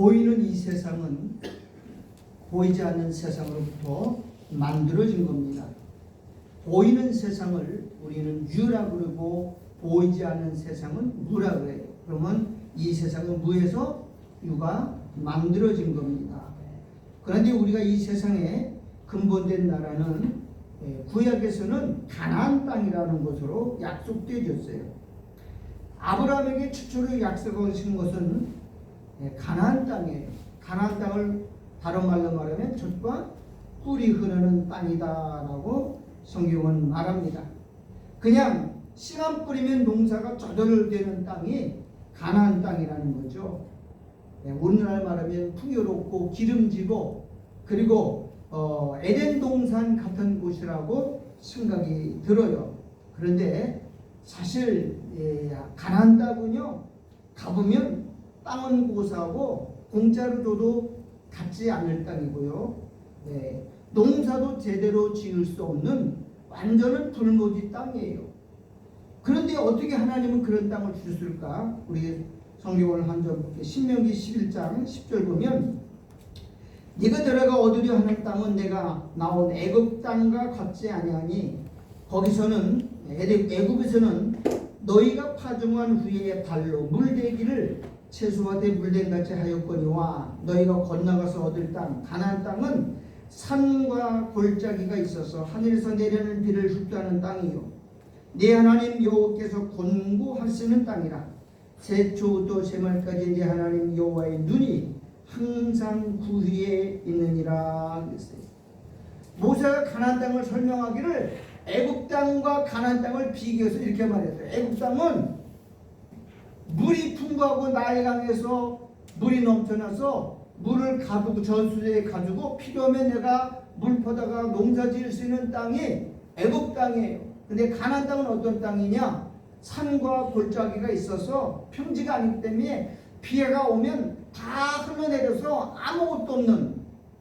보이는 이 세상은 보이지 않는 세상으로부터 만들어진 겁니다. 보이는 세상을 우리는 유라 그러고 보이지 않는 세상은 무라 그래요. 그러면 이 세상은 무에서 유가 만들어진 겁니다. 그런데 우리가 이 세상에 근본된 나라는 구약에서는 가나안 땅이라는 것으로 약속되어졌어요. 아브라함에게 최초로 약속하신 것은 가나안 땅이에요. 가나안 땅을 다른 말로 말하면 젖과 꿀이 흐르는 땅이다라고 성경은 말합니다. 그냥 씨만 뿌리면 농사가 저절로 되는 땅이 가나안 땅이라는 거죠. 오늘날 말하면 풍요롭고 기름지고 그리고 에덴 동산 같은 곳이라고 생각이 들어요. 그런데 사실 가나안 땅은요, 가보면 땅은 고사하고 공짜로 줘도 닿지 않을 땅이고요. 농사도 제대로 지을 수 없는 완전한 불모지 땅이에요. 그런데 어떻게 하나님은 그런 땅을 주셨을까? 우리 성경을 한 절 볼게요. 신명기 11장 10절 보면 네가 들어가 얻으려 하는 땅은 내가 나온 애굽 땅과 같지 아니하니 거기서는 애굽에서는 너희가 파종한 후에 발로 물대기를 채소밭에 물댄 같이 하였거니와 너희가 건너가서 얻을 땅 가나안 땅은 산과 골짜기가 있어서 하늘에서 내려는 비를 흡수하는 땅이요 네 하나님 여호와께서 권고하시는 땅이라 새초부터 새말까지 네 하나님 여호와의 눈이 항상 그 위에 있느니라 그랬어요. 모세가 가나안 땅을 설명하기를 애굽 땅과 가나안 땅을 비교해서 이렇게 말했어요. 애굽 땅은 물이 풍부하고 나일 강에서 물이 넘쳐나서 물을 가두고 저수지에 가지고 필요하면 내가 물 퍼다가 농사 지을 수 있는 땅이 애굽 땅이에요. 근데 가나안 땅은 어떤 땅이냐? 산과 골짜기가 있어서 평지가 아니기 때문에 비가 오면 다 흘러내려서 아무것도 없는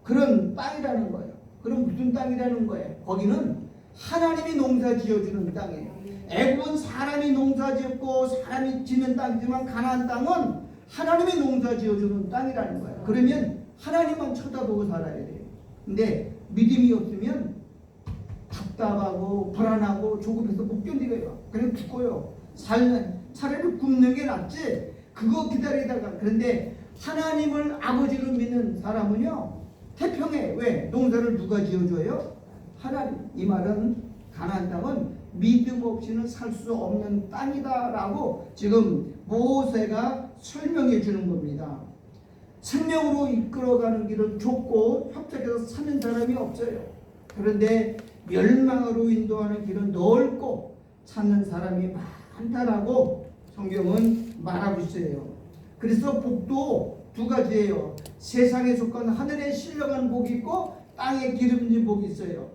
그런 땅이라는 거예요. 그럼 무슨 땅이라는 거예요? 거기는 하나님이 농사 지어주는 땅이에요. 애굽은 사람이 농사 지었고 사람이 짓는 땅이지만 가나안 땅은 하나님이 농사 지어주는 땅이라는 거예요. 그러면 하나님만 쳐다보고 살아야 돼요. 근데 믿음이 없으면 답답하고 불안하고 조급해서 못 견디고요. 그냥 죽고요. 차라리 굶는 게 낫지 그거 기다리다가. 그런데 하나님을 아버지로 믿는 사람은요 태평해. 왜? 농사를 누가 지어줘요? 하나님. 이 말은 가나안 땅은 믿음 없이는 살 수 없는 땅이다라고 지금 모세가 설명해 주는 겁니다. 생명으로 이끌어가는 길은 좁고 협착해서 사는 사람이 없어요. 그런데 멸망으로 인도하는 길은 넓고 찾는 사람이 많다라고 성경은 말하고 있어요. 그래서 복도 두 가지예요. 세상에 속한 하늘에 신령한 복이 있고 땅에 기름진 복이 있어요.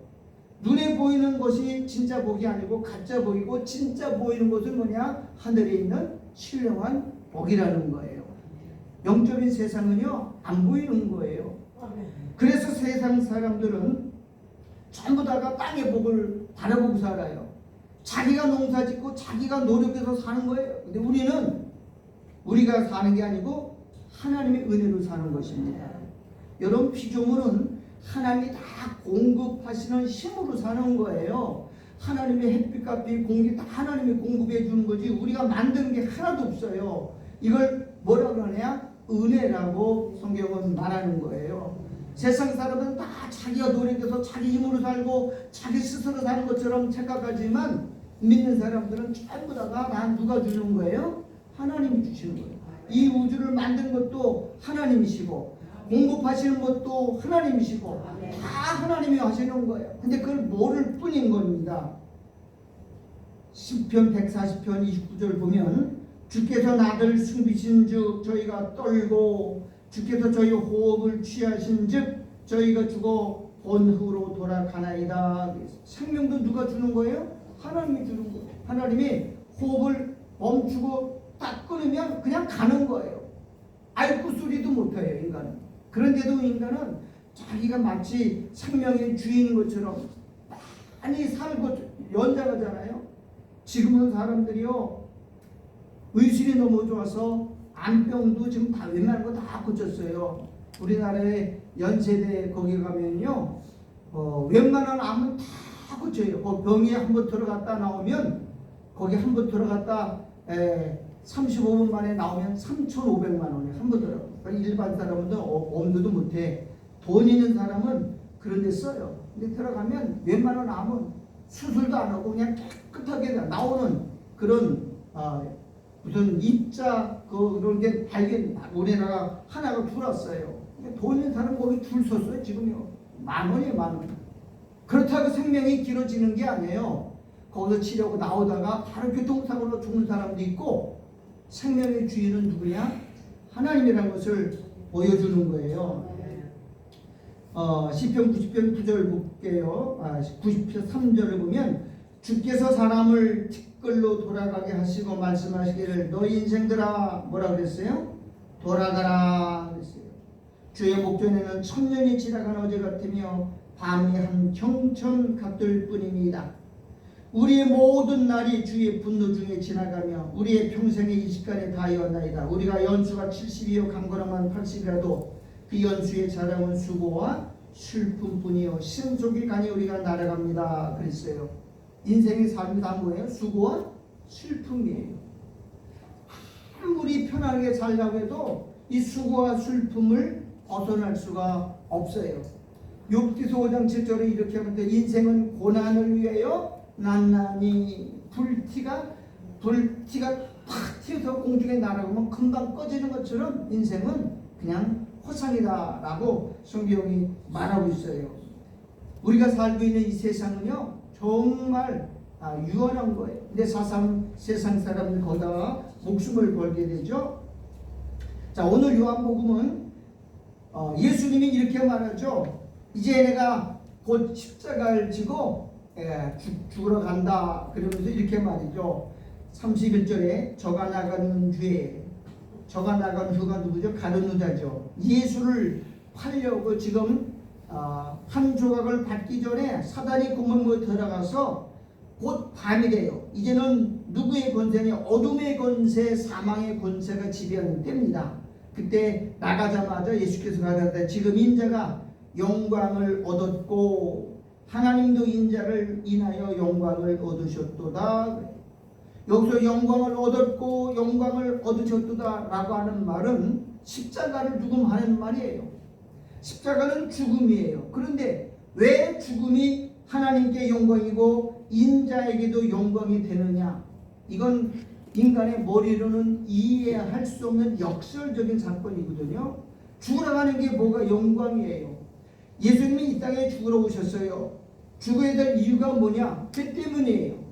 눈에 보이는 것이 진짜 복이 아니고 가짜 복이고 진짜 보이는 것은 뭐냐? 하늘에 있는 신령한 복이라는 거예요. 영적인 세상은요 안 보이는 거예요. 그래서 세상 사람들은 전부 다가 땅의 복을 바라보고 살아요. 자기가 농사 짓고 자기가 노력해서 사는 거예요. 근데 우리는 우리가 사는 게 아니고 하나님의 은혜로 사는 것입니다. 여러분 피조물은 하나님이 다 공급하시는 힘으로 사는 거예요. 하나님의 햇빛과 비, 공기 다 하나님이 공급해 주는 거지 우리가 만드는 게 하나도 없어요. 이걸 뭐라 그러냐? 은혜라고 성경은 말하는 거예요. 세상 사람은 다 자기가 노력해서 자기 힘으로 살고 자기 스스로 사는 것처럼 착각하지만 믿는 사람들은 전부 다가 난 누가 주는 거예요? 하나님이 주시는 거예요. 이 우주를 만든 것도 하나님이시고 공급하시는 것도 하나님이시고 다 하나님이 하시는 거예요. 근데 그걸 모를 뿐인 겁니다. 시편 140편 29절 보면 주께서 나를 숨기신 즉 저희가 떨고 주께서 저희 호흡을 취하신 즉 저희가 죽어 본흙으로 돌아가나이다. 생명도 누가 주는 거예요? 하나님이 주는 거예요. 하나님이 호흡을 멈추고 딱 끊으면 그냥 가는 거예요. 알고 소리도 못해요 인간은. 그런데도 인간은 자기가 마치 생명의 주인인 것처럼 많이 살고 연장하잖아요. 지금은 사람들이요 의술이 너무 좋아서 암병도 지금 다 웬만한 거 다 고쳤어요. 우리나라의 연세대 거기 가면요, 웬만한 암은 다 고쳐요. 병이 한번 들어갔다 나오면 거기 한번 들어갔다 35분 만에 나오면 3,500만 원에 한 번 들어가요. 그러니까 일반 사람은 엄두도 못해. 돈 있는 사람은 그런 데 써요. 근데 들어가면 웬만한 암은 수술도 안 하고 그냥 깨끗하게 나오는 그런 무슨 입자 그런 게 발견, 우리나라 하나가 들어왔어요. 돈 있는 사람 거기 줄 섰어요. 지금요. 10,000원이에요, 10,000원. 그렇다고 생명이 길어지는 게 아니에요. 거기서 치려고 나오다가 바로 교통사고로 죽는 사람도 있고, 생명의 주인은 누구냐? 하나님이라는 것을 보여주는 거예요. 시편 90편 9절 볼게요. 90편 3절을 보면, 주께서 사람을 티끌로 돌아가게 하시고 말씀하시기를 너 인생들아 뭐라 그랬어요? 돌아가라 그랬어요. 주의 목전에는 1000년이 지나간 어제 같으며 밤이 한 경천 같을 뿐입니다. 우리의 모든 날이 주의 분노 중에 지나가며 우리의 평생의 이 시간에 다하였나이다. 우리가 연수가 70이요 강건함한 80이라도 그 연수의 자랑은 수고와 슬픔뿐이요 신속이 가니 우리가 날아갑니다. 그랬어요. 인생의 삶이 다 뭐예요? 수고와 슬픔이에요. 아무리 편하게 살려고 해도 이 수고와 슬픔을 벗어날 수가 없어요. 욥기서 5장 7절에 이렇게 하면 돼. 인생은 고난을 위하여 난나니 불티가 팍 튀어서 공중에 날아가면 금방 꺼지는 것처럼 인생은 그냥 허상이다 라고 성경이 말하고 있어요. 우리가 살고 있는 이 세상은요 정말 유한한 거예요. 근데 세상 사람들 거기다가 목숨을 걸게 되죠. 자, 오늘 요한복음은 예수님이 이렇게 말하죠. 이제 내가 곧 십자가를 지고 죽으러 간다. 그러면서 이렇게 말이죠. 31절에 저가 나가는 주가 누구죠? 가룟 유다죠. 예수를 팔려고 지금 한 조각을 받기 전에 사단이 구멍으로 들어가서 곧 밤이 돼요. 이제는 누구의 권세냐? 어둠의 권세, 사망의 권세가 지배하는 때입니다. 그때 나가자마자 예수께서 가라사대 지금 인자가 영광을 얻었고 하나님도 인자를 인하여 영광을 얻으셨도다. 여기서 영광을 얻었고 영광을 얻으셨도다 라고 하는 말은 십자가를 두고 하는 말이에요. 십자가는 죽음이에요. 그런데 왜 죽음이 하나님께 영광이고 인자에게도 영광이 되느냐? 이건 인간의 머리로는 이해할 수 없는 역설적인 사건이거든요. 죽으러 가는 게 뭐가 영광이에요. 예수님이 이 땅에 죽으러 오셨어요. 죽어야 될 이유가 뭐냐? 죄 때문이에요.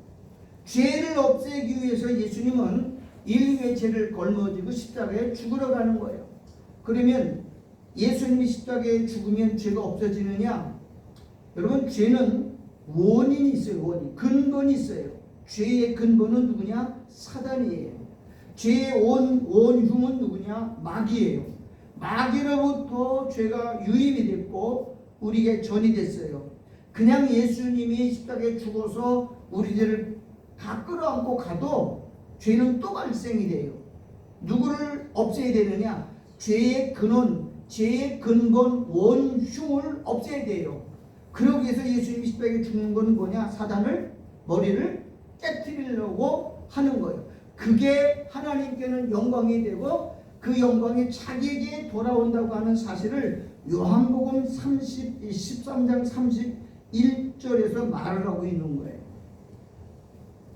죄를 없애기 위해서 예수님은 인류의 죄를 걸머지고 십자가에 죽으러 가는 거예요. 그러면 예수님이 십자가에 죽으면 죄가 없어지느냐? 여러분, 죄는 원인이 있어요. 원인, 근본이 있어요. 죄의 근본은 누구냐? 사단이에요. 죄의 원흉은 누구냐? 마귀예요. 마귀로부터 죄가 유입이 됐고 우리에게 전이 됐어요. 그냥 예수님이 십자가에 죽어서 우리들을 다 끌어안고 가도 죄는 또 발생이 돼요. 누구를 없애야 되느냐? 죄의 근원, 죄의 근본, 원흉을 없애야 돼요. 그러기 위해서 예수님이 십자가에 죽는 건 뭐냐? 사단을, 머리를 깨트리려고 하는 거예요. 그게 하나님께는 영광이 되고 그 영광이 자기에게 돌아온다고 하는 사실을 요한복음 13장 31절에서 말을 하고 있는 거예요.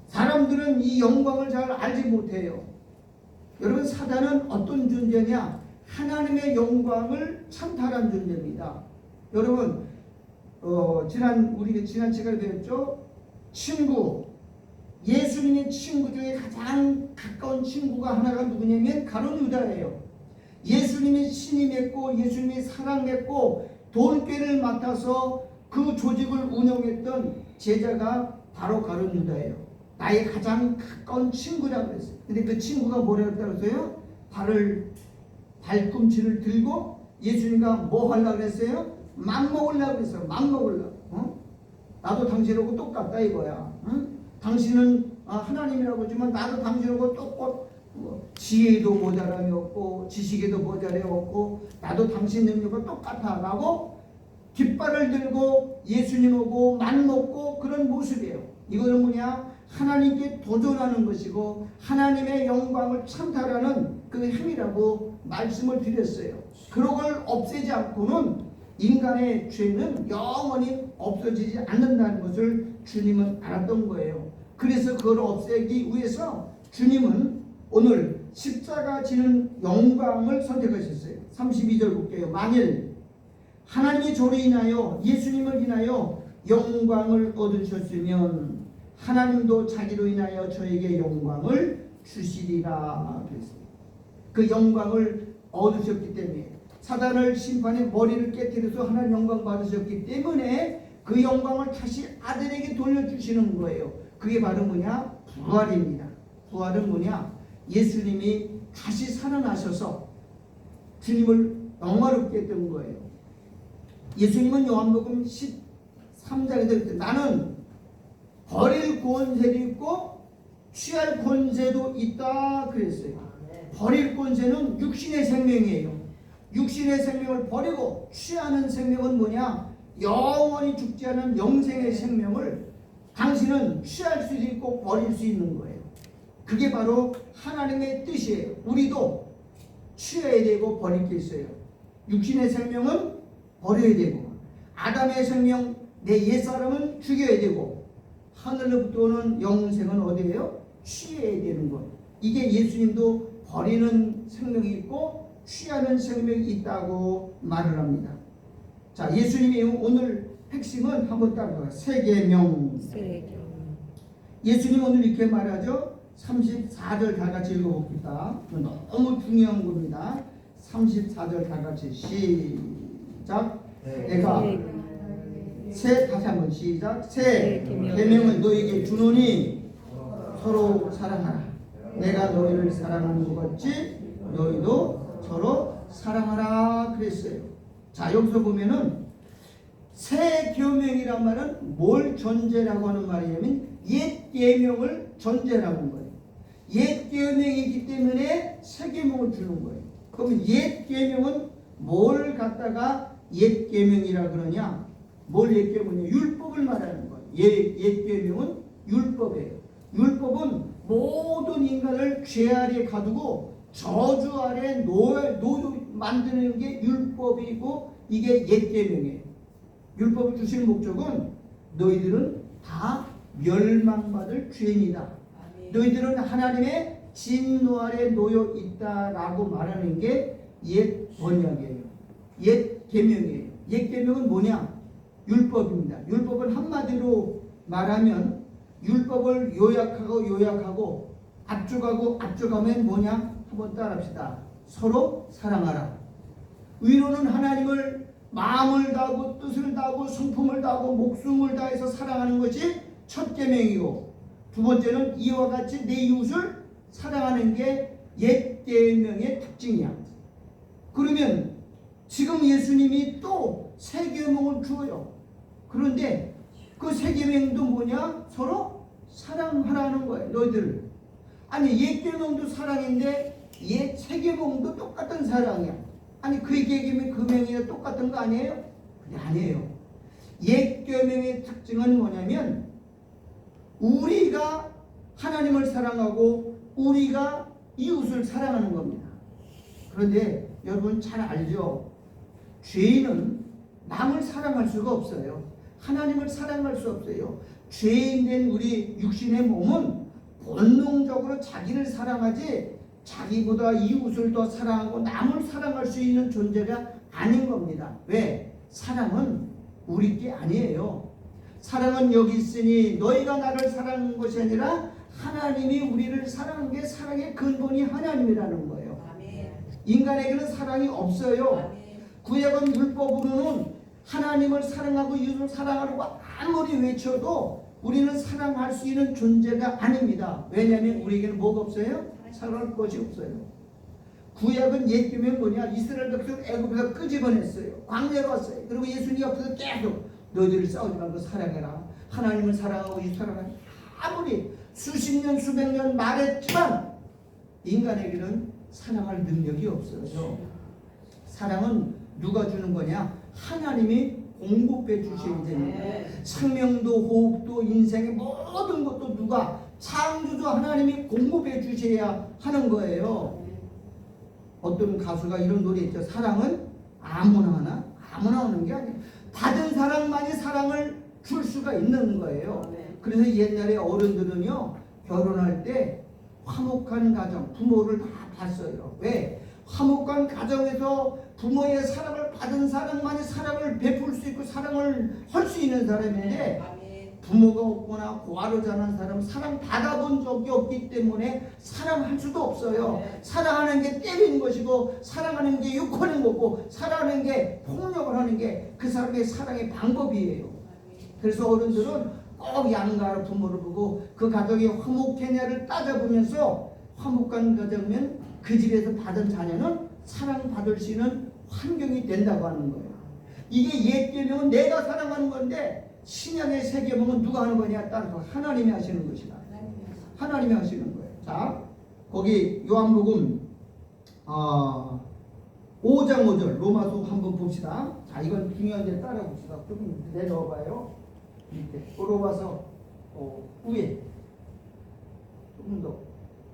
사람들은 이 영광을 잘 알지 못해요. 여러분, 사단은 어떤 존재냐? 하나님의 영광을 찬탈한 존재입니다. 여러분, 우리가 지난 시간에 배웠죠? 친구, 예수님의 친구 중에 가장 가까운 친구가 하나가 누구냐면 가룟 유다예요. 예수님이 신이 맺고 예수님이 사랑 맺고 돈꾀를 맡아서 그 조직을 운영했던 제자가 바로 가룟 유다예요. 나의 가장 가까운 친구라고 했어요. 근데 그 친구가 뭐라고 했다고 했어요? 발꿈치를 들고 예수님과 뭐 하려고 했어요? 맘 먹으려고 했어요. 맘 먹으려고. 나도 당신하고 똑같다 이거야. 응? 당신은 하나님이라고 하지만 나도 당신하고 뭐 지혜도 모자람이 없고 지식에도 모자람이 없고 나도 당신 능력과 똑같아 라고 깃발을 들고 예수님 오고 맘먹고 그런 모습이에요. 이거는 뭐냐? 하나님께 도전하는 것이고 하나님의 영광을 찬탈하는 그 행위라고 말씀을 드렸어요. 그런 걸 없애지 않고는 인간의 죄는 영원히 없어지지 않는다는 것을 주님은 알았던 거예요. 그래서 그걸 없애기 위해서 주님은 오늘 십자가 지는 영광을 선택하셨어요. 32절 볼게요. 만일 하나님이 저를 인하여 예수님을 인하여 영광을 얻으셨으면 하나님도 자기로 인하여 저에게 영광을 주시리라 그랬어요. 그 영광을 얻으셨기 때문에 사단을 심판해 머리를 깨뜨려서 하나님 영광 받으셨기 때문에 그 영광을 다시 아들에게 돌려주시는 거예요. 그게 바로 뭐냐? 부활입니다. 부활은 뭐냐? 예수님이 다시 살아나셔서 주님을 영화롭게 했던 거예요. 예수님은 요한복음 13장에서 나는 버릴 권세도 있고 취할 권세도 있다 그랬어요. 버릴 권세는 육신의 생명이에요. 육신의 생명을 버리고 취하는 생명은 뭐냐? 영원히 죽지 않은 영생의 생명을 당신은 취할 수 있고 버릴 수 있는 거예요. 그게 바로 하나님의 뜻이에요. 우리도 취해야 되고 버릴 게 있어요. 육신의 생명은 버려야 되고 아담의 생명 내 옛사람은 죽여야 되고 하늘로부터 오는 영생은 어디예요? 취해야 되는 것. 이게 예수님도 버리는 생명이 있고 취하는 생명이 있다고 말을 합니다. 자, 예수님의 오늘 핵심은 한번 따라가요. 세계명. 예수님 오늘 이렇게 말하죠. 34절 다 같이 읽어봅시다. 너무 중요한 겁니다. 34절 다 같이 시작. 내가 다시 한번 시작. 새 계명을 너에게 주노니 서로 사랑하라. 내가 너희를 사랑하는 것 같이 너희도 서로 사랑하라 그랬어요. 자, 여기서 보면은 새 계명이란 말은 뭘 전제라고 하는 말이냐면 옛 계명을 전제라고 하는 거예요. 옛 계명이기 때문에 새 계명을 주는 거예요. 그러면 옛 계명은 뭘 갖다가 옛 계명이라 그러냐? 뭘 옛 계명이냐? 율법을 말하는 거예요. 옛 계명은 율법이에요. 율법은 모든 인간을 죄 아래 가두고 저주 아래 노예 만드는 게 율법이고 이게 옛 계명이에요. 율법을 주신 목적은 너희들은 다 멸망받을 죄인이다. 너희들은 하나님의 진노 아래 놓여 있다라고 말하는 게 옛 언약이에요. 옛 계명이에요. 옛 계명은 뭐냐? 율법입니다. 율법은 한마디로 말하면 율법을 요약하고 압축하면 뭐냐? 한번 따라합시다. 서로 사랑하라. 위로는 하나님을 마음을 다하고 뜻을 다하고 성품을 다하고 목숨을 다해서 사랑하는 것이 첫 계명이고 두 번째는 이와 같이 내 이웃을 사랑하는 게 옛 계명의 특징이야. 그러면 지금 예수님이 또 새 계명을 주어요. 그런데 그 새 계명도 뭐냐? 서로 사랑하라는 거예요. 너희들. 아니 옛 계명도 사랑인데 옛 새 계명도 똑같은 사랑이야. 아니 그 계명이 그 명이 똑같은 거 아니에요? 그게 아니에요. 옛 계명의 특징은 뭐냐면 우리가 하나님을 사랑하고 우리가 이웃을 사랑하는 겁니다. 그런데 여러분 잘 알죠? 죄인은 남을 사랑할 수가 없어요. 하나님을 사랑할 수 없어요. 죄인된 우리 육신의 몸은 본능적으로 자기를 사랑하지 자기보다 이웃을 더 사랑하고 남을 사랑할 수 있는 존재가 아닌 겁니다. 왜? 사랑은 우리 게 아니에요. 사랑은 여기 있으니 너희가 나를 사랑한 것이 아니라 하나님이 우리를 사랑한 게 사랑의 근본이 하나님이라는 거예요. 인간에게는 사랑이 없어요. 구약은 율법으로는 하나님을 사랑하고 이웃을 사랑하라고 아무리 외쳐도 우리는 사랑할 수 있는 존재가 아닙니다. 왜냐하면 우리에게는 뭐가 없어요? 사랑할 것이 없어요. 구약은 옛 계명은 뭐냐? 이스라엘 백성 애굽에서 끄집어냈어요. 광야로 왔어요. 그리고 예수님 앞에서 계속 너희들을 싸우지 말고 사랑해라. 하나님을 사랑하고 이웃 사랑하라. 아무리 수십 년 수백 년 말했지만 인간에게는 사랑할 능력이 없어요. 사랑은 누가 주는 거냐? 하나님이 공급해 주셔야 됩니다. 생명도 호흡도 인생의 모든 것도 누가 창조주 하나님이 공급해 주셔야 하는 거예요. 어떤 가수가 이런 노래 있죠. 사랑은 아무나 하나? 아무나 오는 게 아니에요. 받은 사람만이 사랑을 줄 수가 있는 거예요. 그래서 옛날에 어른들은요, 결혼할 때 화목한 가정, 부모를 다 봤어요. 왜? 화목한 가정에서 부모의 사랑을 받은 사람만이 사랑을 베풀 수 있고 사랑을 할 수 있는 사람인데, 부모가 없거나 고아로 자란 사람은 사랑 받아본 적이 없기 때문에 사랑할 수도 없어요. 사랑하는 게 때리는 것이고, 사랑하는 게 욕하는 거고, 사랑하는 게 폭력을 하는 게 그 사람의 사랑의 방법이에요. 그래서 어른들은 꼭 양가 부모를 보고 그 가정이 화목했냐를 따져보면서, 화목한 가정이면 그 집에서 받은 자녀는 사랑받을 수 있는 환경이 된다고 하는 거예요. 이게 옛 계명은 내가 사랑하는 건데, 신약의 새 계명은 누가 하는 거냐? 따라서 하나님이 하시는 것이다. 하나님이 하시는 거예요. 자, 거기 요한복음 5장 5절 로마서 한번 봅시다. 자, 이건 중요한데 따라 봅시다. 좀 내려와봐요. 밑에 로마서 위에 조금 더.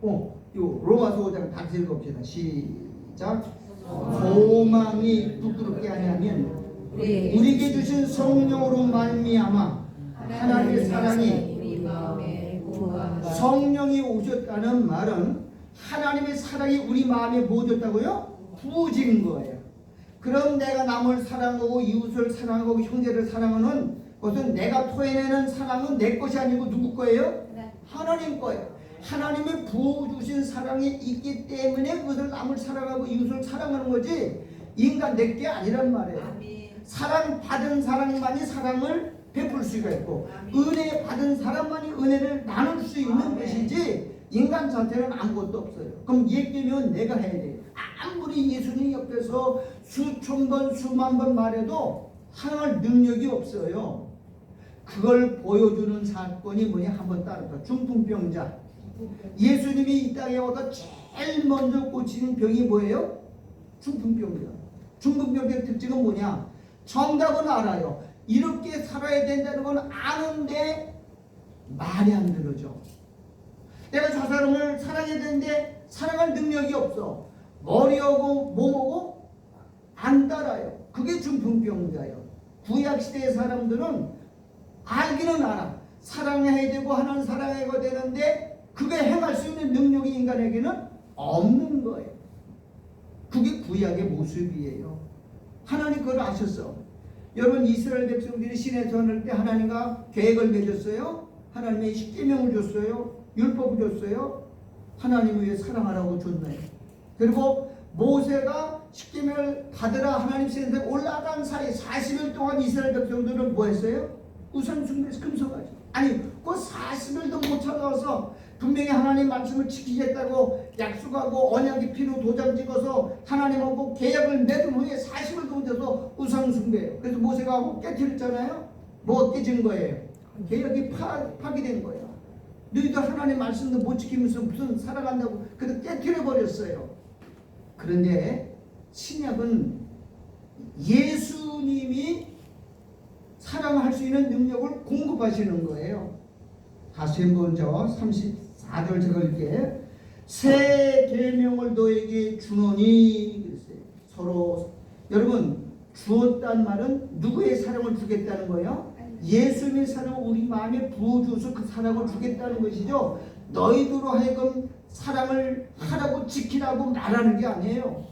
요 로마서 5장 같이 읽어봅시다. 시작. 소망이 부끄럽게 하냐면 우리에게 주신 성령으로 말미암아 하나님의 사랑이 우리 마음에 부어한다. 성령이 오셨다는 말은 하나님의 사랑이 우리 마음에 부어졌다고요? 부어진 거예요. 그럼 내가 남을 사랑하고 이웃을 사랑하고 형제를 사랑하는 것은 내가 토해내는 사랑은 내 것이 아니고 누구 거예요? 하나님 거예요. 하나님이 부어주신 사랑이 있기 때문에 그것을 남을 사랑하고 이웃을 사랑하는 거지, 인간 내게 아니란 말이에요. 사랑 받은 사람만이 사랑을 베풀 수가 있고, 은혜 받은 사람만이 은혜를 나눌 수 있는 것이지 인간 자체는 아무것도 없어요. 그럼 얘기면 내가 해야 돼. 아무리 예수님 옆에서 수천 번 수만 번 말해도 사랑할 능력이 없어요. 그걸 보여주는 사건이 뭐냐? 한번 따라서 중풍병자. 예수님이 이 땅에 와서 제일 먼저 고치는 병이 뭐예요? 중풍병자. 중풍병자의 특징은 뭐냐? 정답은 알아요. 이렇게 살아야 된다는 건 아는데 말이 안 들어져. 내가 저 사람을 사랑해야 되는데 사랑할 능력이 없어. 머리하고 몸하고 안 따라요. 그게 중풍병자예요. 구약시대의 사람들은 알기는 알아. 사랑해야 되고 하나님 사랑해야 되는데 그게 행할 수 있는 능력이 인간에게는 없는 거예요. 그게 구약의 모습이에요. 하나님 그걸 아셨어. 여러분, 이스라엘 백성들이 시내에서 할 때 하나님과 계획을 맺었어요. 하나님의 십계명을 줬어요. 율법을 줬어요. 하나님을 위해 사랑하라고 줬나요? 그리고 모세가 십계명을 받으라 하나님 시내에 올라간 사이 40일 동안 이스라엘 백성들은 뭐 했어요? 우상 숭배에서 금서가지. 아니, 그 40일도 못 찾아와서 분명히 하나님 말씀을 지키겠다고 약속하고 언약의 피로 도장 찍어서 하나님하고 계약을 맺은 후에 40일도 못해서 우상 숭배예요. 그래서 모세가 하고 깨뜨렸잖아요. 뭐 깨진 거예요? 계약이 파기된 거예요. 너희도 하나님 말씀도 못 지키면서 무슨 살아간다고 그래서 깨뜨려버렸어요. 그런데 신약은 예수님이 사랑할 수 있는 능력을 공급하시는 거예요. 다시 한번 저 34절 적을게. 새 계명을 너에게 주노니 그랬어요. 서로 여러분, 주었단 말은 누구의 사랑을 주겠다는 거예요? 예수님의 사랑을 우리 마음에 부어줘서 그 사랑을 주겠다는 것이죠. 너희들로 하여금 사랑을 하라고 지키라고 말하는 게 아니에요.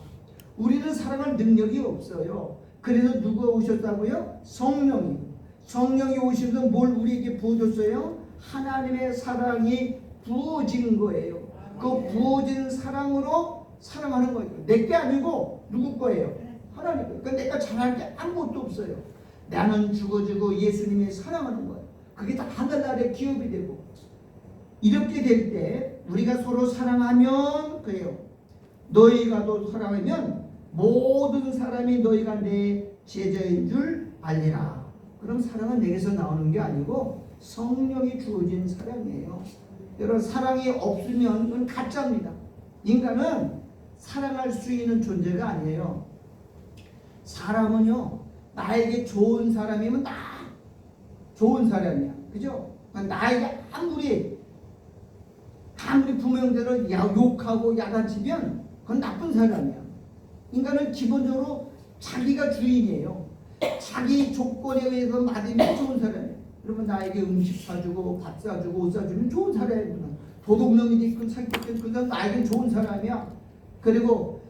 우리는 사랑할 능력이 없어요. 그래서 누가 오셨다고요? 성령이 오셔서 뭘 우리에게 부어줬어요? 하나님의 사랑이 부어진 거예요. 그 부어진 사랑으로 사랑하는 거예요. 내게 아니고 누구 거예요? 하나님 거예요. 그러니까 내가 잘할 게 아무것도 없어요. 나는 죽어지고 예수님이 사랑하는 거예요. 그게 다 하늘나라의 기업이 되고, 이렇게 될 때 우리가 서로 사랑하면 그래요. 너희가 또 사랑하면 모든 사람이 너희가 내 제자인 줄 알리라. 그럼 사랑은 내게서 나오는 게 아니고 성령이 주어진 사랑이에요. 여러분, 사랑이 없으면 그건 가짜입니다. 인간은 사랑할 수 있는 존재가 아니에요. 사람은요, 나에게 좋은 사람이면 나 좋은 사람이야. 그죠? 나에게 아무리 부모형대로 욕하고 야단치면 그건 나쁜 사람이야. 인간은 기본적으로 자기가 주인이에요. 자기 조건에 의해서 맞으면 좋은 사람이에요. 여러분, 나에게 음식 사주고 밥 사주고 옷 사주면 좋은 사람이에요. 도둑놈이 됐건 사기꾼 그 사람 나에겐 좋은 사람이야. 그리고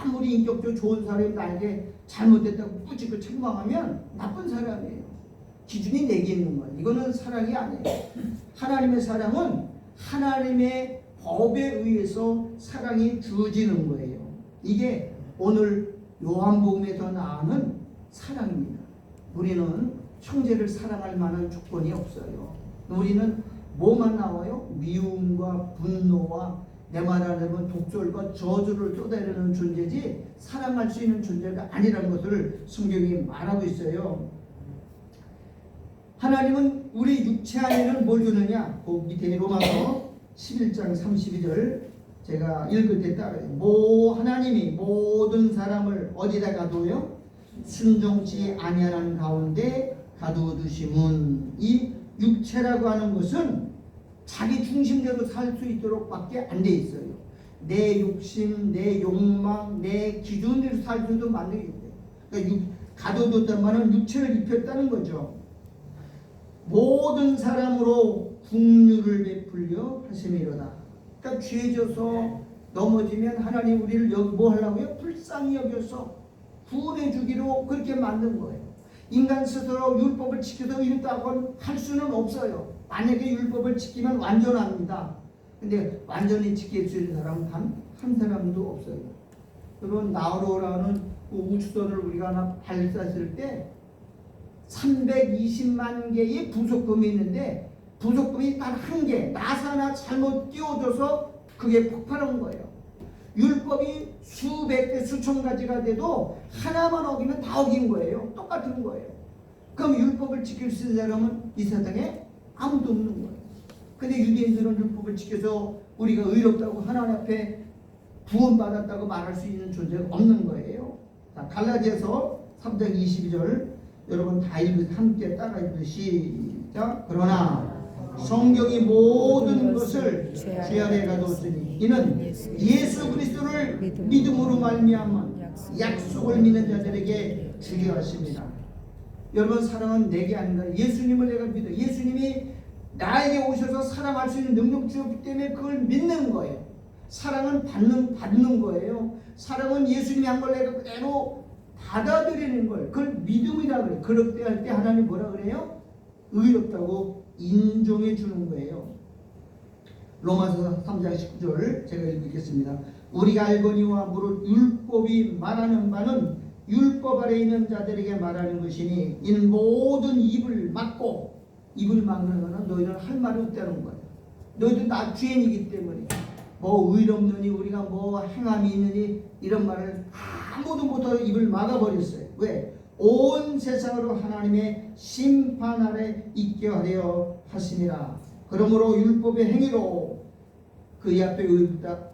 아무리 인격적으로 좋은 사람이 나에게 잘못됐다고 꾸짖고 책망하면 나쁜 사람이에요. 기준이 내게 있는 거예요. 이거는 사랑이 아니에요. 하나님의 사랑은 하나님의 법에 의해서 사랑이 주어지는 거예요. 이게 오늘 요한복음에서 나오는 사랑입니다. 우리는 형제를 사랑할 만한 조건이 없어요. 우리는 뭐만 나와요? 미움과 분노와 내 말 안 하면 독설과 저주를 쏟아내는 존재지 사랑할 수 있는 존재가 아니라는 것을 성경이 말하고 있어요. 하나님은 우리 육체 안에는 뭘 주느냐? 그 밑에 로마서 11장 32절 제가 읽을 때 따라요. 하나님이 모든 사람을 어디다 가두어요? 순종치 아니하는 가운데 가두어두심은, 이 육체라고 하는 것은 자기 중심대로 살 수 있도록 밖에 안 돼 있어요. 내 욕심, 내 욕망, 내 기준대로 살 수도 만들게 돼요. 그러니까 가둬뒀단 말은 육체를 입혔다는 거죠. 모든 사람으로 긍휼을 베풀려 하심이로다. 그러니까 죄져서 넘어지면 하나님 우리를 뭐 하려고요? 불쌍히 여겨서 구원해 주기로 그렇게 만든 거예요. 인간 스스로 율법을 지켜서 이뤘다고 할 수는 없어요. 만약에 율법을 지키면 완전합니다. 근데 완전히 지킬 수 있는 사람은 한 사람도 없어요. 여러분, 나우로라는 그 우주선을 우리가 하나 발사했을 때 320만 개의 부속금이 있는데 부속금이 단 한 개, 나사 하나 잘못 띄워줘서 그게 폭발한 거예요. 율법이 수백 개, 수천 가지가 돼도 하나만 어기면 다 어긴 거예요. 똑같은 거예요. 그럼 율법을 지킬 수 있는 사람은 이 세상에 아무도 없는 거예요. 근데 유대인들은 율법을 지켜서 우리가 의롭다고 하나님 앞에 구원받았다고 말할 수 있는 존재가 없는 거예요. 자, 갈라디아서 3장 22절 여러분 다 함께 따라 읽으시. 시작. 그러나 성경이 모든 것을 죄 아래 가두었으니 이는 예수 그리스도를 믿음으로 말미암아 약속을 믿는 자들에게 주려 하십니다. 여러분, 사랑은 내게 아닌가? 예수님을 내가 믿어. 예수님이 나에게 오셔서 사랑할 수 있는 능력 주었기 때문에 그걸 믿는 거예요. 사랑은 받는 거예요. 사랑은 예수님이 한 걸 내가 그대로 받아들이는 걸, 그걸 믿음이라 그래요. 그럴 때 할 때 하나님 뭐라 그래요? 의롭다고 인정해 주는 거예요. 로마서 3장 19절 제가 읽겠습니다. 우리가 알거니와 무릇 율법이 말하는 바는 율법 아래 있는 자들에게 말하는 것이니 이는 모든 입을 막고, 입을 막는 거는 너희는 할 말이 없다는 거예요. 너희도 나 죄인이기 때문에 뭐 의롭느니 우리가 뭐 행함이 있느니 이런 말을 아무도 못하고 입을 막아버렸어요. 왜? 온 세상으로 하나님의 심판 아래 있게 하려 하심이라. 그러므로 율법의 행위로 그의 앞에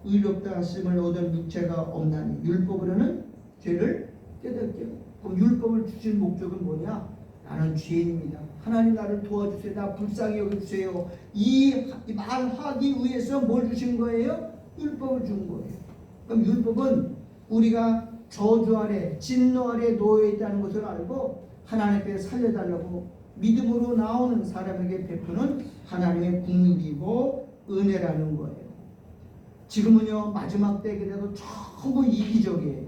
의롭다 하심을 얻은 육체가 없나니 율법으로는 죄를 깨닫게. 그럼 율법을 주신 목적은 뭐냐? 나는 죄인입니다. 하나님 나를 도와주세요. 나 불쌍히 여겨주세요. 이 말하기 위해서 뭘 주신 거예요? 율법을 준 거예요. 그럼 율법은 우리가 저주 아래, 진노 아래 놓여 있다는 것을 알고 하나님께 살려달라고 믿음으로 나오는 사람에게 베푸는 하나님의 긍휼이고 은혜라는 거예요. 지금은요, 마지막 때에 대해서 전부 이기적이에요.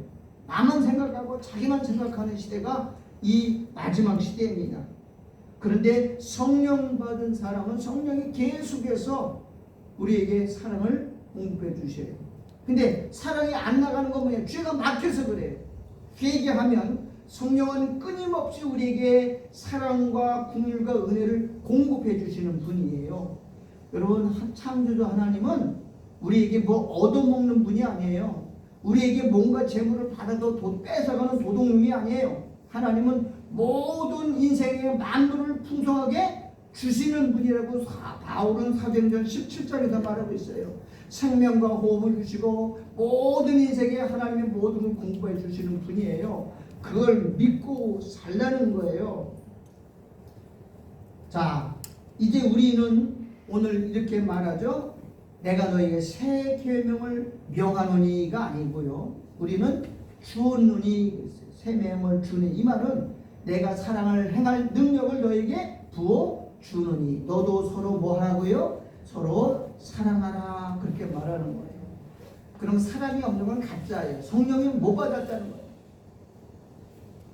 나만 생각하고 자기만 생각하는 시대가 이 마지막 시대입니다. 그런데 성령 받은 사람은 성령이 계속해서 우리에게 사랑을 공급해 주셔요. 근데 사랑이 안 나가는 건 뭐냐? 죄가 막혀서 그래요. 회개하면 성령은 끊임없이 우리에게 사랑과 긍휼과 은혜를 공급해 주시는 분이에요. 여러분, 창조주 하나님은 우리에게 뭐 얻어먹는 분이 아니에요. 우리에게 뭔가 재물을 받아서 뺏어가는 도둑놈이 아니에요. 하나님은 모든 인생의 만물을 풍성하게 주시는 분이라고 바울은 사도행전 17장에서 말하고 있어요. 생명과 호흡을 주시고 모든 인생에 하나님의 모든 걸 공부해 주시는 분이에요. 그걸 믿고 살라는 거예요. 자, 이제 우리는 오늘 이렇게 말하죠. 내가 너에게 새 계명을 명하노니가 아니고요. 우리는 주었노니, 새 명을 주니, 이 말은 내가 사랑을 행할 능력을 너에게 부어 주노니 너도 서로 뭐 하라고요? 서로 사랑하라, 그렇게 말하는 거예요. 그럼 사랑이 없는 건 가짜예요. 성령이 못 받았다는 거예요.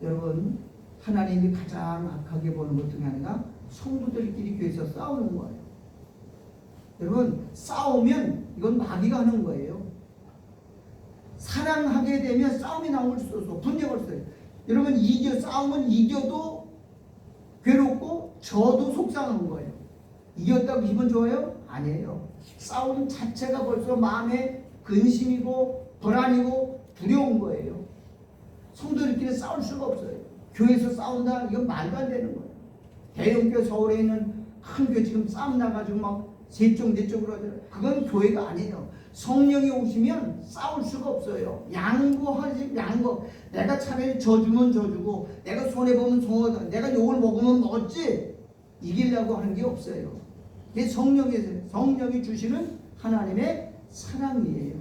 여러분, 하나님이 가장 악하게 보는 것 중에 하나가 성도들끼리 교회에서 싸우는 거예요. 여러분, 싸우면 이건 마귀가 하는 거예요. 사랑하게 되면 싸움이 나올 수 없어. 분쟁할 수 있어요. 여러분, 싸움은 이겨도 괴롭고 져도 속상한 거예요. 이겼다고 기분 좋아요? 아니에요. 싸움 자체가 벌써 마음에 근심이고 불안이고 두려운 거예요. 성도들끼리 싸울 수가 없어요. 교회에서 싸운다? 이건 말도 안 되는 거예요. 대형교회, 서울에 있는 큰 교회 지금 싸움 나가지고 막 세쪽 내쪽으로 하잖아요. 그건 교회가 아니에요. 성령이 오시면 싸울 수가 없어요. 양보하지, 양보. 내가 차라리 져주면 져주고, 내가 손해보면 손해보고, 내가 욕을 먹으면 먹었지, 이기려고 하는 게 없어요. 이게 성령이 주시는 하나님의 사랑이에요.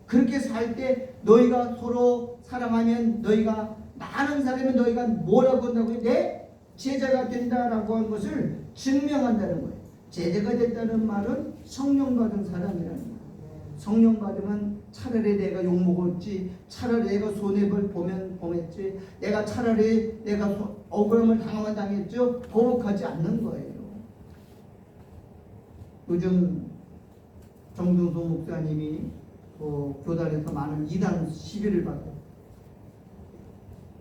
그렇게 살 때 너희가 서로 사랑하면, 너희가 많은 사람이 너희가 뭐라고 한다고요? 내 제자가 된다라고 하는 것을 증명한다는 거예요. 제자가 됐다는 말은 성령 받은 사람이라는 거예요. 성령 받으면 차라리 내가 욕먹었지, 차라리 내가 손해를 범했지, 내가 차라리 내가 억울함을 당했죠, 거룩하지 않는 거예요. 요즘 정중소 목사님이 교단에서 많은 이단 시비를 받고,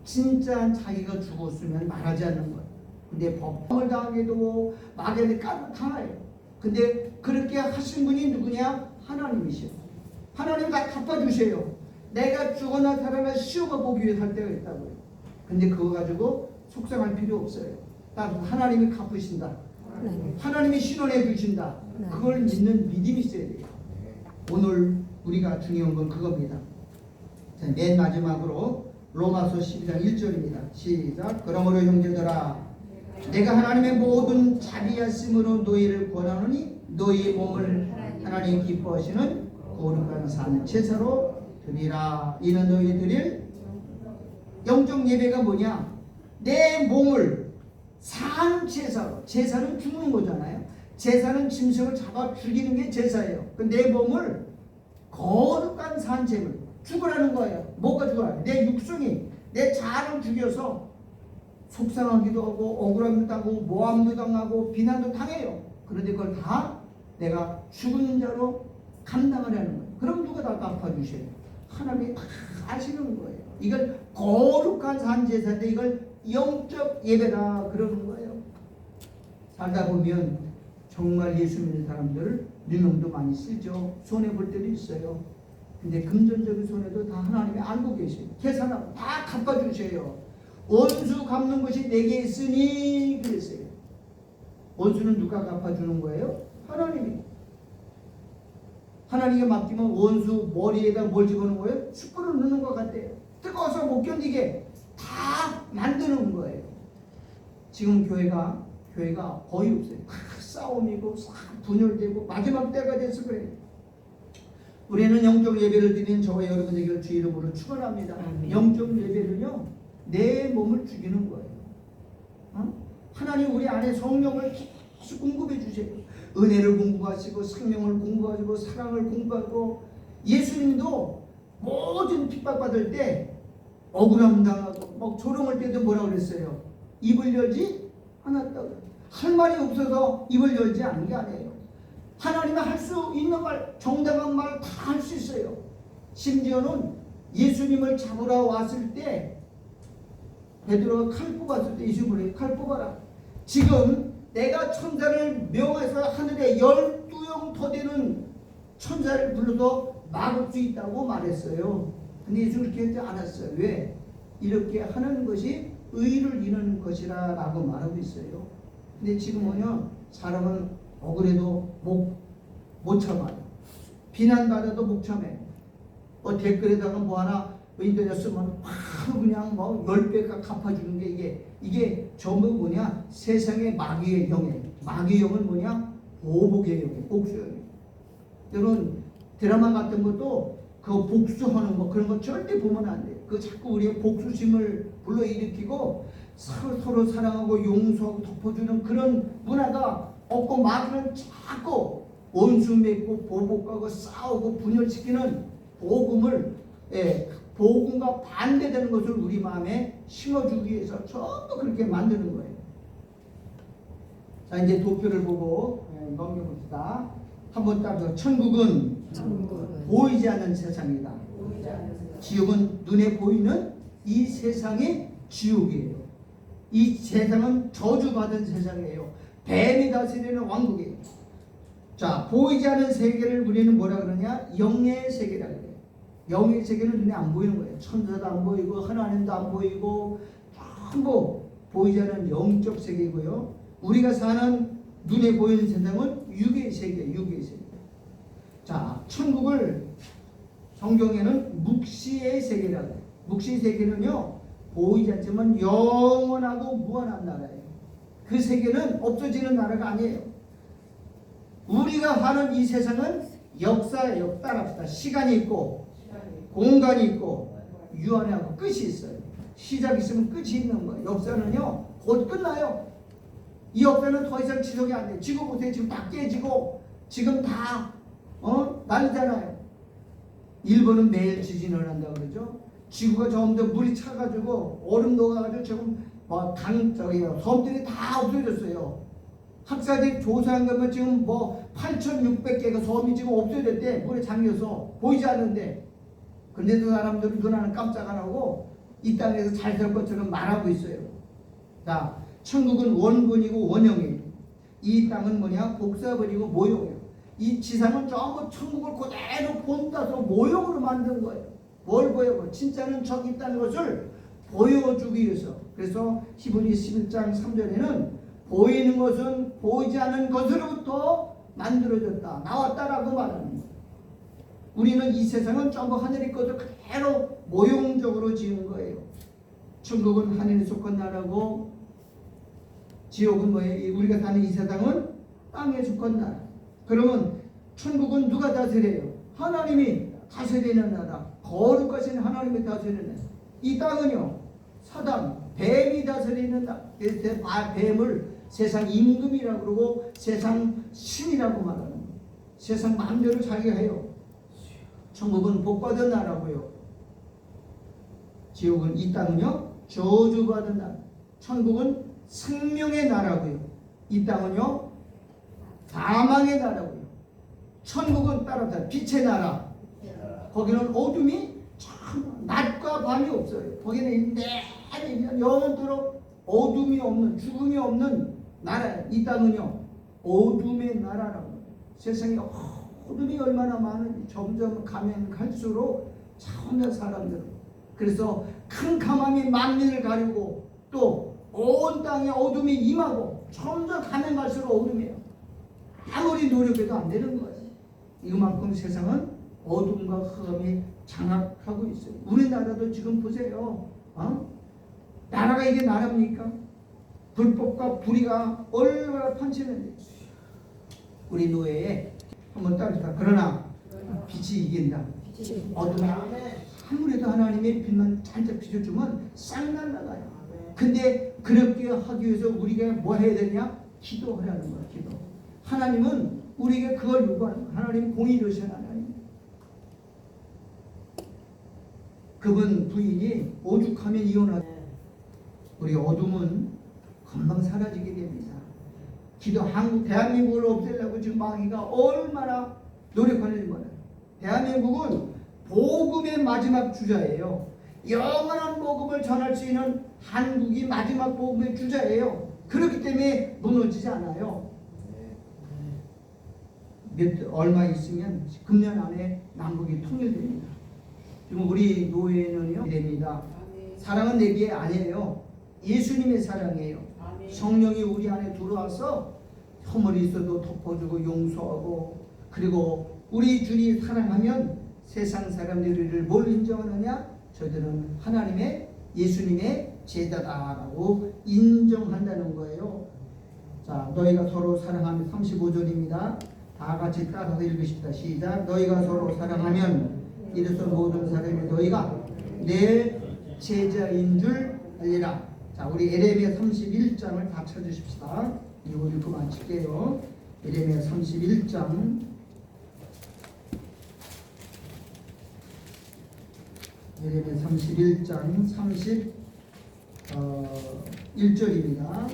진짜 자기가 죽었으면 말하지 않는 거예요. 근데 법을 당해도 마귀한테 까도 당해요. 근데 그렇게 하신 분이 누구냐? 하나님이시요. 하나님 다 갚아주세요. 내가 죽거나 살아나 시험을 보기 위해 살 때가 있다고요. 근데 그거 가지고 속상할 필요 없어요. 딱 하나님이 갚으신다. 하나님이 신원해 주신다. 그걸 믿는 믿음이 있어야 돼요. 오늘 우리가 중요한 건 그겁니다. 자, 맨 마지막으로 로마서 12장 1절입니다. 시작. 그러므로 형제들아, 내가 하나님의 모든 자비하심으로 너희를 권하노니 너희의 몸을 하나님 기뻐하시는 거룩한 산 제사로 드리라. 이는 너희 드릴 영적 예배가 뭐냐? 내 몸을 산 제사로. 제사는 죽는 거잖아요. 제사는 짐승을 잡아 죽이는 게 제사예요. 내 몸을 거룩한 산 제물, 죽으라는 거예요. 뭐가 죽어라? 내 육성이, 내 자아를 죽여서 속상하기도 하고 억울함도 당하고 모함도 당하고 비난도 당해요. 그런데 그걸 다 내가 죽은 자로 감당하려는 거예요. 그럼 누가 다 갚아주셔요? 하나님이 다 아시는 거예요. 이걸 거룩한 산제사인데 이걸 영적 예배다 그러는 거예요. 살다 보면 정말 예수 믿는 사람들 누명도 많이 쓰죠. 손해볼 때도 있어요. 근데 금전적인 손해도 다 하나님이 알고 계세요. 계산하고 다 갚아주셔요. 원수 갚는 것이 내게 있으니 그랬어요. 원수는 누가 갚아주는 거예요? 하나님이. 하나님께 맡기면 원수 머리에다 뭘 집어넣는 거예요? 숯불을 넣는 것 같아요. 뜨거워서 못 견디게 다 만드는 거예요. 지금 교회가 거의 없어요. 다 싸움이고 분열되고 마지막 때가 돼서 그래요. 우리는 영적 예배를 드리는 저와 여러분에게 주 이름으로 축원합니다. 영적 예배는요, 내 몸을 죽이는 거예요. 하나님 우리 안에 성령을 계속 공급해 주세요. 은혜를 공부하시고 생명을 공부하시고 사랑을 공부하고, 예수님도 모든 핍박받을 때 억울함 당하고 막 조롱할 때도 뭐라고 그랬어요? 입을 열지 않았다고. 할 말이 없어서 입을 열지 않은 게 아니에요. 하나님이 할 수 있는 말, 정당한 말 다 할 수 있어요. 심지어는 예수님을 잡으러 왔을 때 베드로가 칼 뽑았을 때 예수님을 칼 뽑아라. 지금 내가 천사를 명해서 하늘에 12영 더 되는 천사를 불러서 막을 수 있다고 말했어요. 근데 예수 그렇게 하지 않았어요. 왜? 이렇게 하는 것이 의를 이루는 것이라 라고 말하고 있어요. 근데 지금 뭐냐? 사람은 억울해도 못 참아요. 비난받아도 목참해. 댓글에다가 뭐 하나 인터넷 쓰면 바로 그냥 뭐 10배가 갚아주는 게 이게 전부 뭐냐? 세상의 마귀의 영예. 마귀의 영은 뭐냐? 보복의 영예. 복수의 영예. 여러분 드라마 같은 것도 그 복수하는 거 그런 거 절대 보면 안 돼. 그 자꾸 우리의 복수심을 불러일으키고 서로 사랑하고 용서하고 덮어주는 그런 문화가 없고 마귀는 자꾸 원수 맺고 보복하고 싸우고 분열시키는 복음과 반대되는 것을 우리 마음에 심어주기 위해서 전부 그렇게 만드는 거예요. 자 이제 도표를 보고 넘겨봅시다. 한번 따라서 천국은 보이지 않는 세상이다. 지옥은 눈에 보이는 이 세상의 지옥이에요. 이 세상은 저주받은 세상이에요. 뱀이 다스리는 왕국이에요. 자, 보이지 않는 세계를 우리는 뭐라 그러냐? 영의 세계라 그래요. 영의 세계는 눈에 안 보이는 거예요. 천사도 안 보이고 하나님도 안 보이고 전부 보이지 않는 영적 세계고요. 우리가 사는 눈에 보이는 세상은 육의 세계, 육의 세계. 자, 천국을 성경에는 묵시의 세계라고 해요. 묵시의 세계는요, 보이지 않지만 영원하고 무한한 나라예요. 그 세계는 없어지는 나라가 아니에요. 우리가 사는 이 세상은 역사예요. 따라합시다. 시간이 있고 공간이 있고 유한하고 끝이 있어요. 시작 있으면 끝이 있는 거예요. 역사는요 곧 끝나요. 이 역사는 더 이상 지속이 안 돼요. 지금 보세요. 지금 다 깨지고 지금 다 난리잖아요. 일본은 매일 지진을 한다 그러죠. 지구가 점점 물이 차가지고 얼음 녹아가지고 지금 섬들이 다 없어졌어요. 학사들이 조사한 거면 지금 8,600개가 섬이 지금 없어졌대. 물에 잠겨서 보이지 않는데. 근데도 사람들은 눈하는 깜짝 안 하고 이 땅에서 잘 살 것처럼 말하고 있어요. 자, 천국은 원본이고 원형이에요. 이 땅은 뭐냐? 복사본이고 모형이에요. 이 지상은 전부 천국을 그대로 본따서 모형으로 만든 거예요. 뭘 보여요? 진짜는 저기 있다는 것을 보여주기 위해서. 그래서 히브리 11장 3절에는 보이는 것은 보이지 않는 것으로부터 만들어졌다. 나왔다라고 말하는 거예요. 우리는 이 세상은 전부 하늘의 것을 그대로 모형적으로 지은 거예요. 천국은 하늘에 속한 나라고 지옥은 뭐예요? 우리가 사는 이 세상은 땅에 속한 나라. 그러면 천국은 누가 다스려요? 하나님이 다스리는 나라. 거룩하신 하나님이 다스리는 나라. 이 땅은요 사단, 뱀이 다스리는 나라. 뱀을 세상 임금이라고 그러고 세상 신이라고 말하는 거예요. 세상 마음대로 자기가 해요. 천국은 복받은 나라고요. 지옥은 이 땅은요 저주받은 나라. 천국은 생명의 나라고요. 이 땅은요 사망의 나라고요. 천국은 따라서 빛의 나라. 거기는 어둠이 참 낮과 밤이 없어요. 거기는 내일 영원토록 어둠이 없는 죽음이 없는 나라예요. 이 땅은요 어둠의 나라라고. 세상에 어둠이 얼마나 많은지 점점 가면 갈수록 참여 사람들은 그래서 캄캄함이 만민을 가리고 또 온 땅에 어둠이 임하고 점점 가면 갈수록 어둠이에요. 아무리 노력해도 안 되는 거예요. 이만큼 세상은 어둠과 흑암이 장악하고 있어요. 우리나라도 지금 보세요. 나라가 이게 나라입니까? 불법과 불의가 얼마나 판치는지. 우리 노예에 한번 따르다. 그러나 빛이 이긴다. 어둠이 아무래도 하나님의 빛만 잔뜩 비춰주면 싹 날아가요. 근데 그렇게 하기 위해서 우리가 뭐 해야 되냐? 기도하라는 거야. 기도. 하나님은 우리에게 그걸 요구하는 거야. 하나님 공의로우신 하나님. 그분 부인이 오죽하면 이혼하고 우리 어둠은 금방 사라지게 됩니다. 대한민국을 없애려고 지금 마귀가 얼마나 노력하는지 몰라요. 대한민국은 복음의 마지막 주자예요. 영원한 복음을 전할 수 있는 한국이 마지막 복음의 주자예요. 그렇기 때문에 무너지지 않아요. 얼마 있으면 금년 안에 남북이 통일됩니다. 지금 우리 노예는요 됩니다. 사랑은 내게 아니에요. 예수님의 사랑이에요. 성령이 우리 안에 들어와서 허물이 있어도 덮어주고 용서하고 그리고 우리 주님 사랑하면 세상 사람들이 우리를 뭘 인정하느냐? 저들은 하나님의 예수님의 제자다라고 인정한다는 거예요. 자, 너희가 서로 사랑하면 35절입니다. 다 같이 따라서 읽으십시다. 시작. 너희가 서로 사랑하면 이래서 모든 사람이 너희가 내 제자인 줄 알리라. 자, 우리 에레미야 31장을 다 찾으십시다. 이거 읽고 마칠게요. 에레미야 31장 에레미야 31장 31절입니다.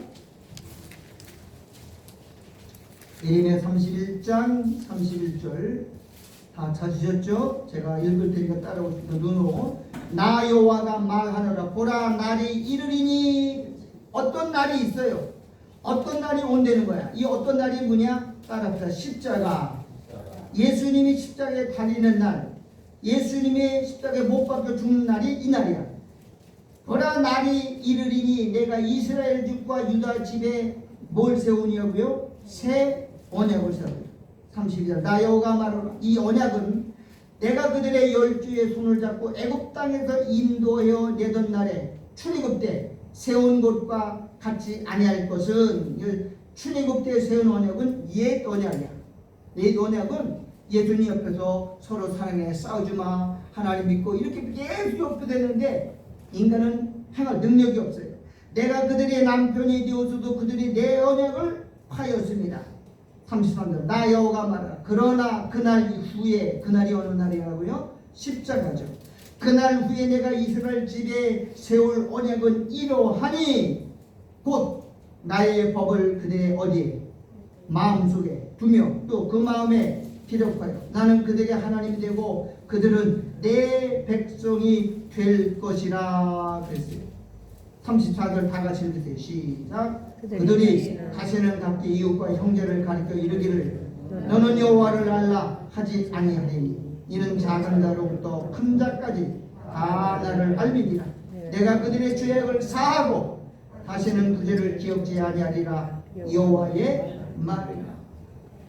에레미야 31장 31절 다 찾으셨죠? 제가 읽을 테니까 따라오십시오. 눈으로. 나 여호와가 말하노라. 보라, 날이 이르리니. 어떤 날이 있어요? 어떤 날이 온다는 거야. 이 어떤 날이 뭐냐? 따라합시다. 십자가. 예수님이 십자가에 달리는 날, 예수님이 십자가에 못 박혀 죽는 날이 이 날이야. 보라, 날이 이르리니 내가 이스라엘 집과 유다 집에 뭘 세우냐고요? 새 언약을 세우고. 32절. 나 여호와가 말하노라. 이 언약은 내가 그들의 열주의 손을 잡고 애굽 땅에서 인도하여 내던 날에 출애굽 때 세운 것과 같이 아니할 것은, 출애굽 때 세운 언약은 옛 언약이야. 옛 언약은 예수님 옆에서 서로 사랑해, 싸우지마, 하나님 믿고 이렇게 계속 욕도되는데 인간은 행할 능력이 없어요. 내가 그들의 남편이 되어서도 그들이 내 언약을 파였습니다. 33절. 나 여호와가 말하라. 그러나 그날 후에, 그날이 어느 날이라고요? 십자가죠. 그날 후에 내가 이스라엘 집에 세울 언약은 이러하니 곧 나의 법을 그들의 어디에? 마음속에 두며 또 그 마음에 기록하여 나는 그들의 하나님이 되고 그들은 내 백성이 될 것이라 그랬어요. 34절 다 같이 읽으세요. 시작. 그들이 다시는 각기 이웃과 형제를 가리켜 이르기를 너는 여호와를 알라 하지 아니하리니 이는 작은 자로부터 큰 자까지 다 나를 알미니라. 내가 그들의 죄악을 사하고 다시는 그 죄를 기억지 아니하리라. 여호와의 말이라.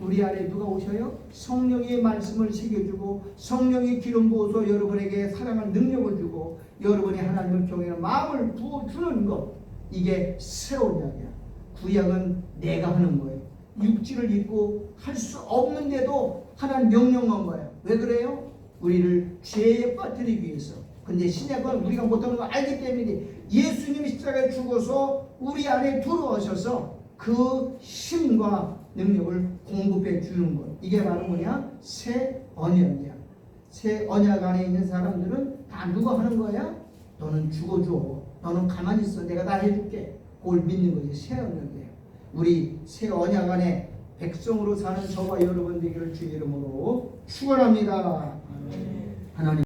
우리 안에 누가 오셔요? 성령의 말씀을 새겨주고 성령의 기름 부어서 여러분에게 사랑할 능력을 주고 여러분의 하나님을 경외하는 마음을 부어주는 것, 이게 새 언약이야. 구약은 내가 하는 거예요. 육지를 입고 할 수 없는데도 하나님 명령한 거예요. 왜 그래요? 우리를 죄에 빠뜨리기 위해서. 근데 신약은 우리가 못하는 걸 알기 때문에 예수님이 십자가에 죽어서 우리 안에 들어오셔서 그 힘과 능력을 공급해 주는 것. 이게 바로 뭐냐? 새 언약이야. 새 언약 안에 있는 사람들은 다 누가 하는 거야? 너는 죽어줘. 너는 가만히 있어. 내가 다 해줄게. 그걸 믿는 거지. 새 언약이에요. 우리 새 언약 안에 백성으로 사는 저와 여러분 되기를 주의 이름으로 축원합니다. 하나님.